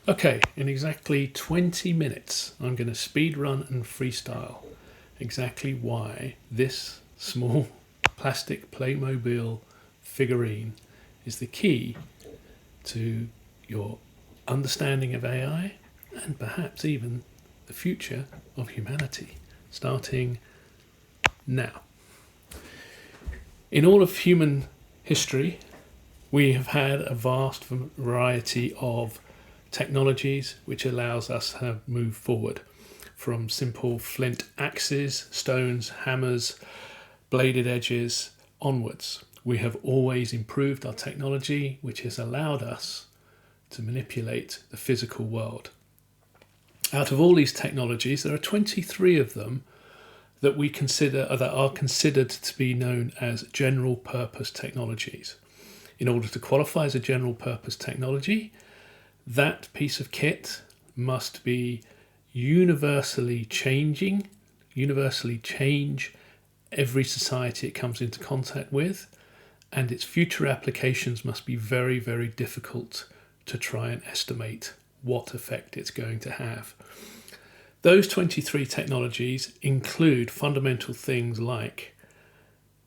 Okay, in exactly 20 minutes, I'm going to speed run and freestyle exactly why this small plastic Playmobil figurine is the key to your understanding of AI and perhaps even the future of humanity, starting now. In all of human history, we have had a vast variety of technologies which allows us to move forward, from simple flint axes, stones, hammers, bladed edges onwards. We have always improved our technology, which has allowed us to manipulate the physical world. Out of all these technologies, there are 23 of them that are considered to be known as general purpose technologies. In order to qualify as a general purpose technology, that piece of kit must be universally change every society it comes into contact with, and its future applications must be very, very difficult to try and estimate what effect it's going to have. Those 23 technologies include fundamental things like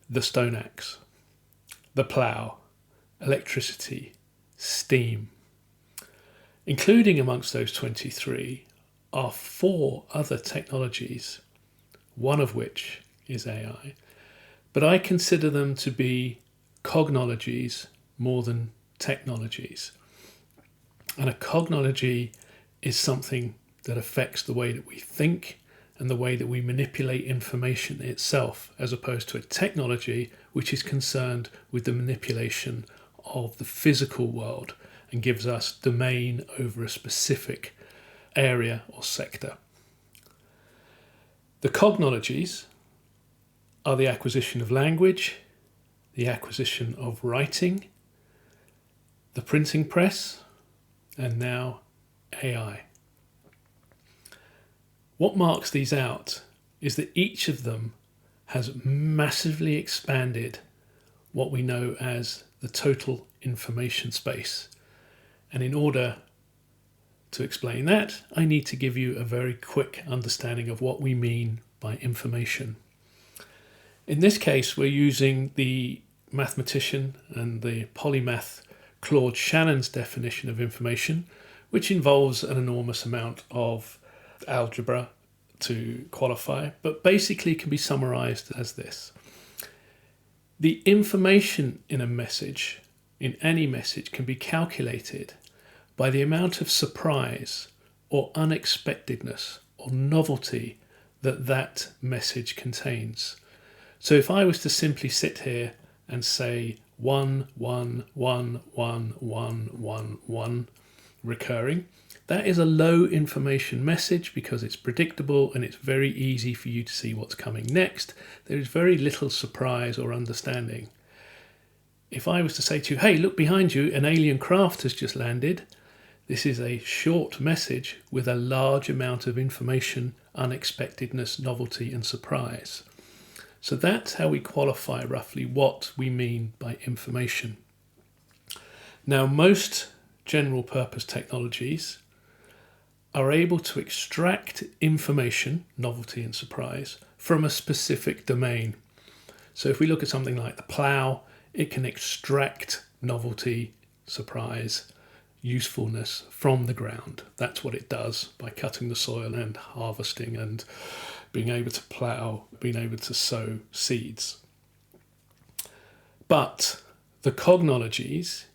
the stone axe, the plough, electricity, steam. Including amongst those 23 are 4 other technologies, one of which is AI, but I consider them to be cognologies more than technologies. And a cognology is something that affects the way that we think and the way that we manipulate information itself, as opposed to a technology which is concerned with the manipulation of the physical world and gives us domain over a specific area or sector. The cognologies are the acquisition of language, the acquisition of writing, the printing press, and now AI. What marks these out is that each of them has massively expanded what we know as the total information space. And in order to explain that, I need to give you a very quick understanding of what we mean by information. In this case, we're using the mathematician and the polymath Claude Shannon's definition of information, which involves an enormous amount of algebra to qualify, but basically can be summarized as this. The information in a message, in any message, can be calculated by the amount of surprise or unexpectedness or novelty that that message contains. So if I was to simply sit here and say 1, 1, 1, 1, 1, 1, 1 recurring, that is a low information message because it's predictable and it's very easy for you to see what's coming next. There is very little surprise or understanding. If I was to say to you, hey, look behind you, an alien craft has just landed, this is a short message with a large amount of information, unexpectedness, novelty, and surprise. So that's how we qualify roughly what we mean by information. Now, most general purpose technologies are able to extract information, novelty and surprise, from a specific domain. So if we look at something like the plough, it can extract novelty, surprise, usefulness from the ground. That's what it does by cutting the soil and harvesting and being able to plough, being able to sow seeds. But the cognologies,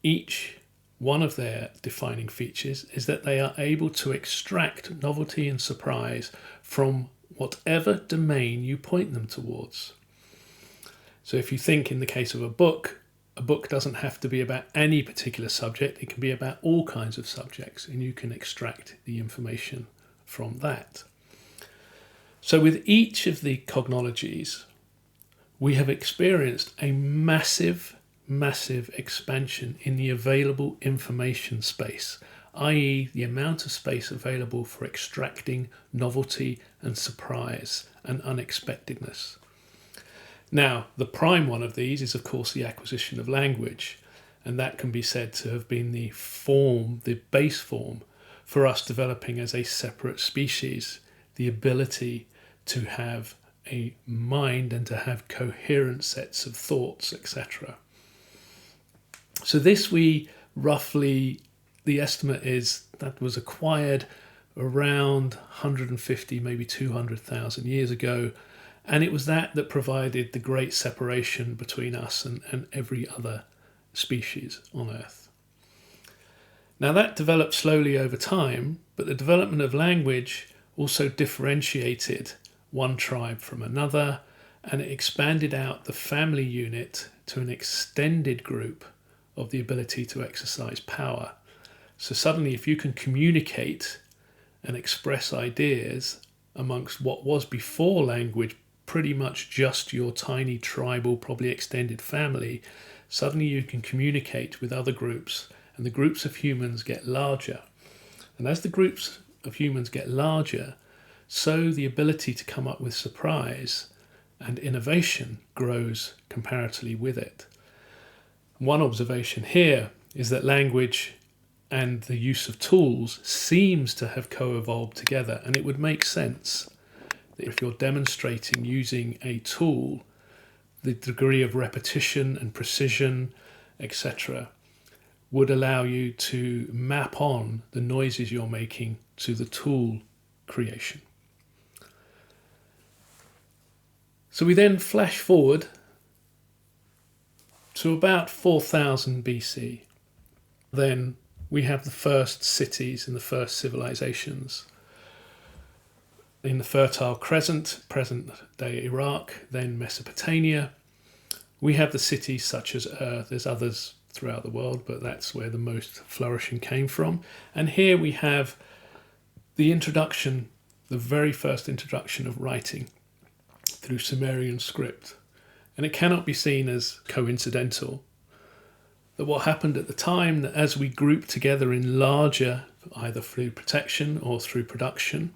each one of their defining features is that they are able to extract novelty and surprise from whatever domain you point them towards. So if you think in the case of a book doesn't have to be about any particular subject, it can be about all kinds of subjects, and you can extract the information from that. So with each of the cognologies, we have experienced a massive expansion in the available information space, i.e. the amount of space available for extracting novelty and surprise and unexpectedness. Now, the prime one of these is, of course, the acquisition of language, and that can be said to have been the base form for us developing as a separate species the ability to have a mind and to have coherent sets of thoughts, etc. So this the estimate is that was acquired around 150, maybe 200,000 years ago, and it was that provided the great separation between us and every other species on Earth. Now that developed slowly over time, but the development of language also differentiated one tribe from another, and it expanded out the family unit to an extended group of the ability to exercise power. So suddenly, if you can communicate and express ideas amongst what was before language pretty much just your tiny tribal, probably extended family, suddenly you can communicate with other groups, and the groups of humans get larger. And as the groups of humans get larger, so the ability to come up with surprise and innovation grows comparatively with it. One observation here is that language and the use of tools seems to have co-evolved together, and it would make sense that if you're demonstrating using a tool, the degree of repetition and precision, etc., would allow you to map on the noises you're making to the tool creation. So we then flash forward to about 4000 BC. Then we have the first cities and the first civilizations. In the Fertile Crescent, present-day Iraq, then Mesopotamia, we have the cities such as there's others throughout the world, but that's where the most flourishing came from. And here we have the introduction, the very first introduction of writing through Sumerian script. And it cannot be seen as coincidental that what happened at the time, that as we grouped together in larger, either through protection or through production,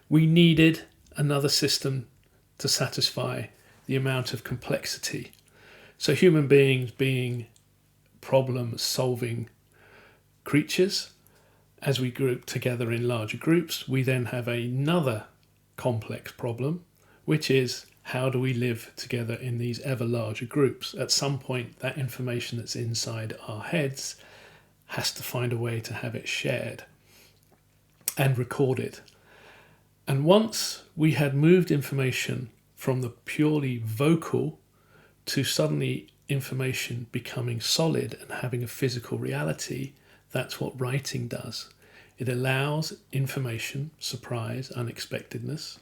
we needed another system to satisfy the amount of complexity. So human beings being problem-solving creatures, as we group together in larger groups, we then have another complex problem, which is how do we live together in these ever larger groups? At some point, that information that's inside our heads has to find a way to have it shared and recorded. And once we had moved information from the purely vocal to suddenly information becoming solid and having a physical reality, that's what writing does. It allows information, surprise, unexpectedness,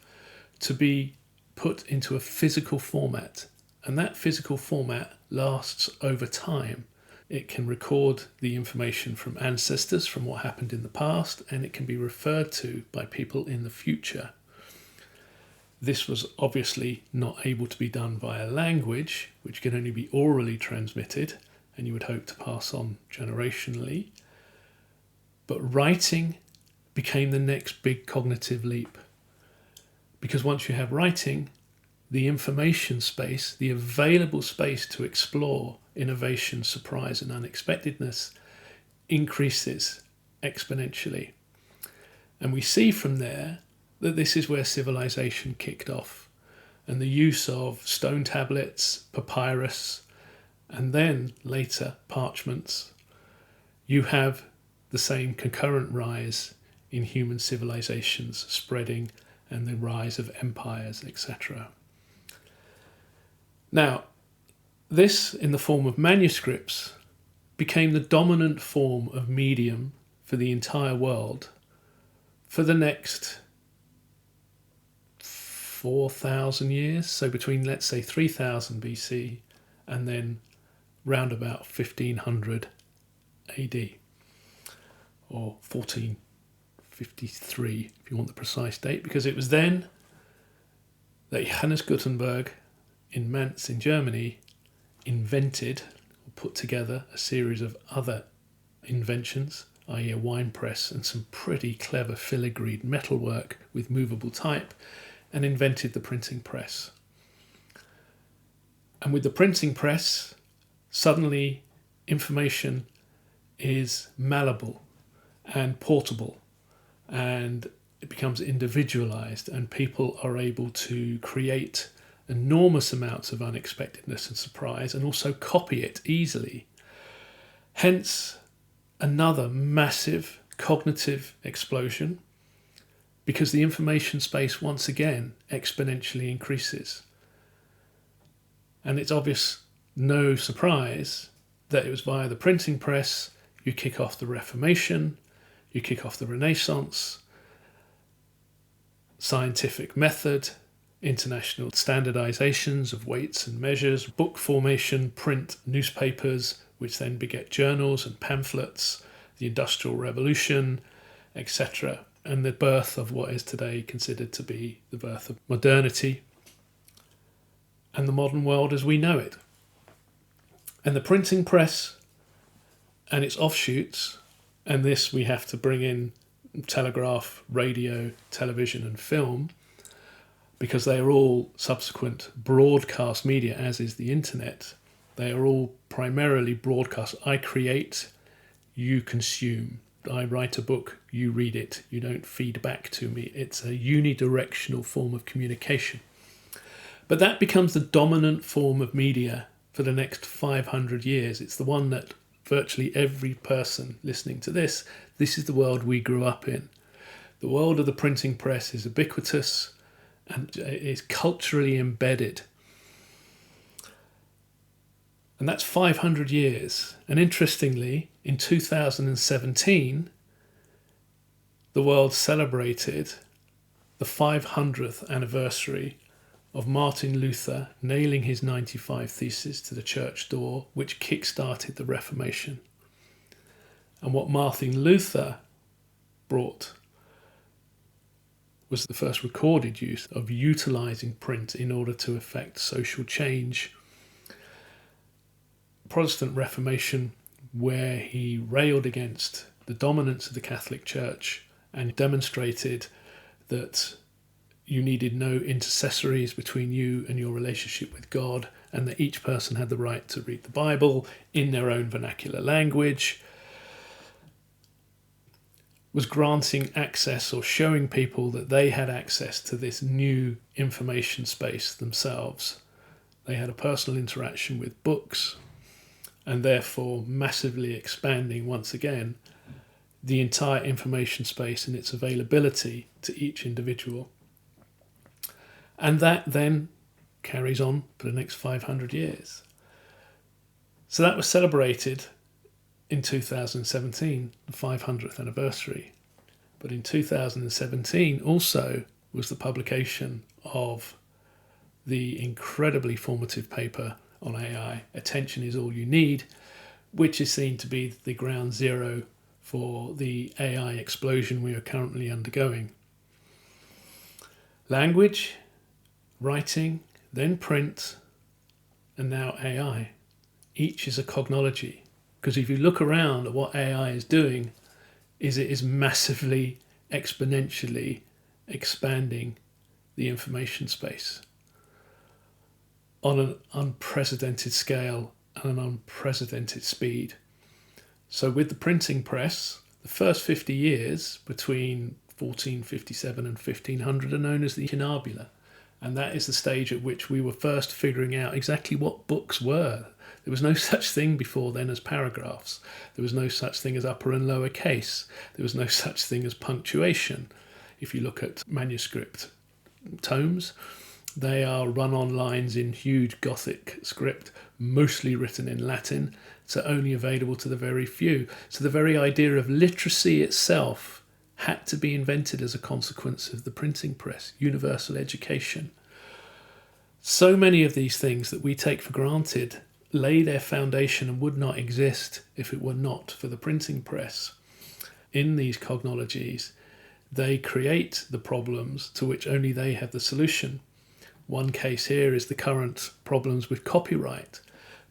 to be put into a physical format, and that physical format lasts over time. It can record the information from ancestors, from what happened in the past, and it can be referred to by people in the future. This was obviously not able to be done via language, which can only be orally transmitted, and you would hope to pass on generationally. But writing became the next big cognitive leap. Because once you have writing, the information space, the available space to explore innovation, surprise, and unexpectedness increases exponentially. And we see from there that this is where civilization kicked off, and the use of stone tablets, papyrus, and then later parchments. You have the same concurrent rise in human civilizations spreading and the rise of empires, etc. Now, this, in the form of manuscripts, became the dominant form of medium for the entire world for the next 4,000 years. So between, let's say, 3000 BC and then round about 1500 AD, or 1453 if you want the precise date, because it was then that Johannes Gutenberg in Mainz in Germany invented or put together a series of other inventions, i.e. a wine press and some pretty clever filigreed metalwork with movable type, and invented the printing press. And with the printing press, suddenly information is malleable and portable, and it becomes individualized, and people are able to create enormous amounts of unexpectedness and surprise and also copy it easily. Hence, another massive cognitive explosion, because the information space once again exponentially increases. And it's obvious, no surprise, that it was via the printing press you kick off the Reformation, you kick off the Renaissance, scientific method, international standardizations of weights and measures, book formation, print, newspapers, which then beget journals and pamphlets, the Industrial Revolution, etc., and the birth of what is today considered to be the birth of modernity and the modern world as we know it. And the printing press and its offshoots, and this we have to bring in telegraph, radio, television and film, because they are all subsequent broadcast media, as is the internet. They are all primarily broadcast. I create, you consume. I write a book, you read it. You don't feed back to me. It's a unidirectional form of communication. But that becomes the dominant form of media for the next 500 years. It's the one that virtually every person listening to this is the world we grew up in. The world of the printing press is ubiquitous and is culturally embedded. And that's 500 years. And interestingly, in 2017, the world celebrated the 500th anniversary of Martin Luther nailing his 95 Theses to the church door, which kick-started the Reformation. And what Martin Luther brought was the first recorded use of utilising print in order to effect social change. Protestant Reformation, where he railed against the dominance of the Catholic Church and demonstrated that you needed no intercessories between you and your relationship with God, and that each person had the right to read the Bible in their own vernacular language, was granting access or showing people that they had access to this new information space themselves. They had a personal interaction with books, and therefore massively expanding once again the entire information space and its availability to each individual. And that then carries on for the next 500 years. So that was celebrated in 2017, the 500th anniversary. But in 2017 also was the publication of the incredibly formative paper on AI, Attention is All You Need, which is seen to be the ground zero for the AI explosion we are currently undergoing. Language, writing, then print, and now AI. Each is a cognology. Because if you look around at what AI is doing, it is massively, exponentially expanding the information space on an unprecedented scale and an unprecedented speed. So with the printing press, the first 50 years between 1457 and 1500 are known as the Incunabula. And that is the stage at which we were first figuring out exactly what books were. There was no such thing before then as paragraphs. There was no such thing as upper and lower case. There was no such thing as punctuation. If you look at manuscript tomes, they are run on lines in huge Gothic script, mostly written in Latin, so only available to the very few. So the very idea of literacy itself had to be invented as a consequence of the printing press, universal education. So many of these things that we take for granted lay their foundation and would not exist if it were not for the printing press. In these cognologies, they create the problems to which only they have the solution. One case here is the current problems with copyright,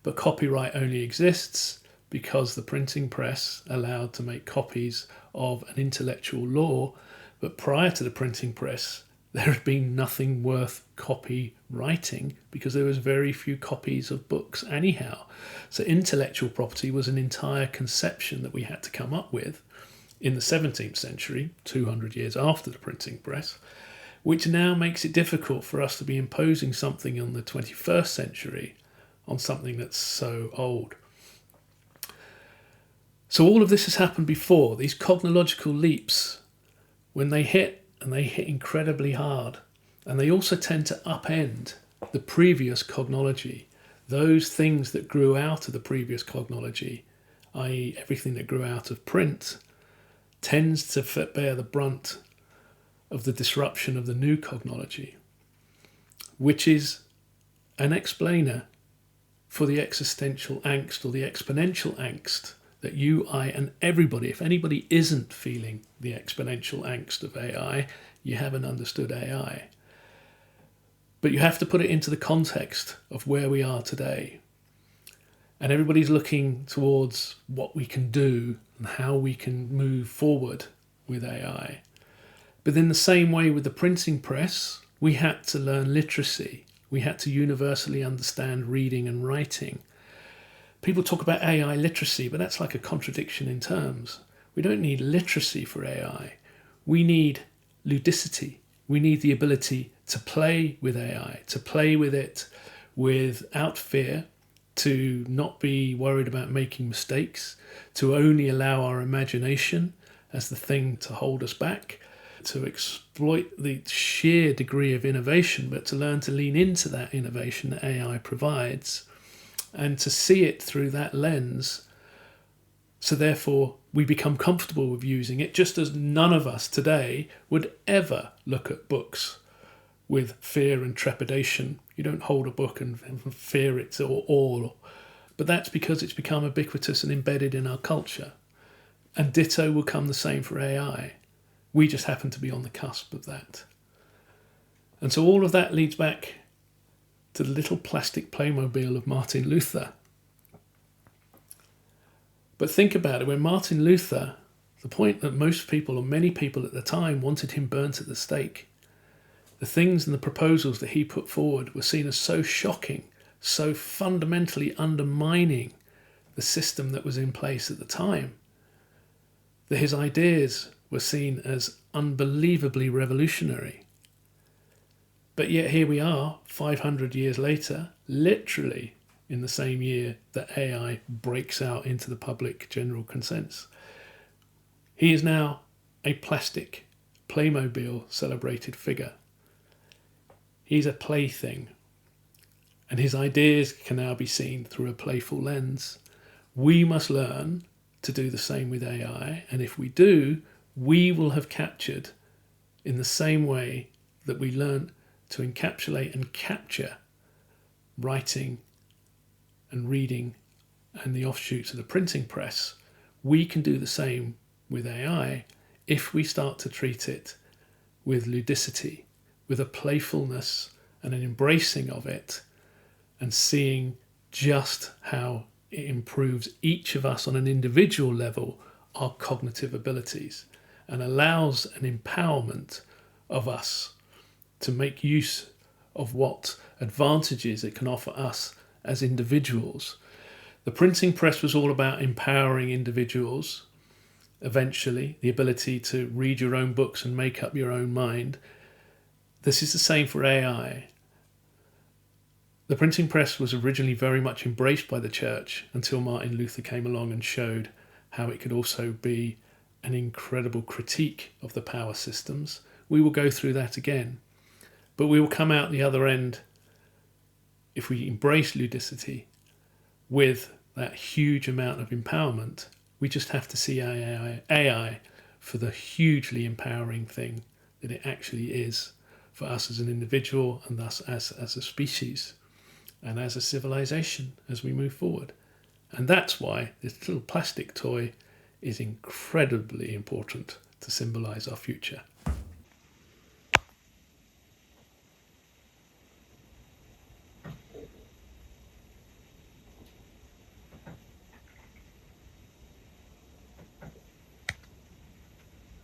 but copyright only exists because the printing press allowed to make copies of an intellectual law, but prior to the printing press, there had been nothing worth copywriting because there was very few copies of books anyhow. So intellectual property was an entire conception that we had to come up with in the 17th century, 200 years after the printing press, which now makes it difficult for us to be imposing something on the 21st century on something that's so old. So all of this has happened before. These cognological leaps, when they hit, and they hit incredibly hard, and they also tend to upend the previous cognology, those things that grew out of the previous cognology, i.e. everything that grew out of print, tends to bear the brunt of the disruption of the new cognology, which is an explainer for the existential angst or the exponential angst that you, I, and everybody, if anybody isn't feeling the exponential angst of AI, you haven't understood AI. But you have to put it into the context of where we are today. And everybody's looking towards what we can do and how we can move forward with AI. But in the same way with the printing press, we had to learn literacy. We had to universally understand reading and writing. People talk about AI literacy, but that's like a contradiction in terms. We don't need literacy for AI. We need ludicity. We need the ability to play with AI, to play with it without fear, to not be worried about making mistakes, to only allow our imagination as the thing to hold us back, to exploit the sheer degree of innovation, but to learn to lean into that innovation that AI provides and to see it through that lens. So therefore, we become comfortable with using it, just as none of us today would ever look at books with fear and trepidation. You don't hold a book and fear it all. But that's because it's become ubiquitous and embedded in our culture. And ditto will come the same for AI. We just happen to be on the cusp of that. And so all of that leads back to the little plastic Playmobil of Martin Luther. But think about it, when Martin Luther, the point that most people, or many people at the time, wanted him burnt at the stake, the things and the proposals that he put forward were seen as so shocking, so fundamentally undermining the system that was in place at the time, that his ideas were seen as unbelievably revolutionary. But yet here we are, 500 years later, literally in the same year that AI breaks out into the public general consensus. He is now a plastic Playmobil celebrated figure. He's a plaything, and his ideas can now be seen through a playful lens. We must learn to do the same with AI, and if we do, we will have captured, in the same way that we learn to encapsulate and capture writing and reading and the offshoots of the printing press, we can do the same with AI if we start to treat it with ludicity, with a playfulness and an embracing of it, and seeing just how it improves each of us on an individual level, our cognitive abilities, and allows an empowerment of us to make use of what advantages it can offer us as individuals. The printing press was all about empowering individuals, eventually, the ability to read your own books and make up your own mind. This is the same for AI. The printing press was originally very much embraced by the church until Martin Luther came along and showed how it could also be an incredible critique of the power systems. We will go through that again. But we will come out the other end, if we embrace ludicity, with that huge amount of empowerment. We just have to see AI for the hugely empowering thing that it actually is for us as an individual, and thus as a species and as a civilization as we move forward. And that's why this little plastic toy is incredibly important to symbolize our future.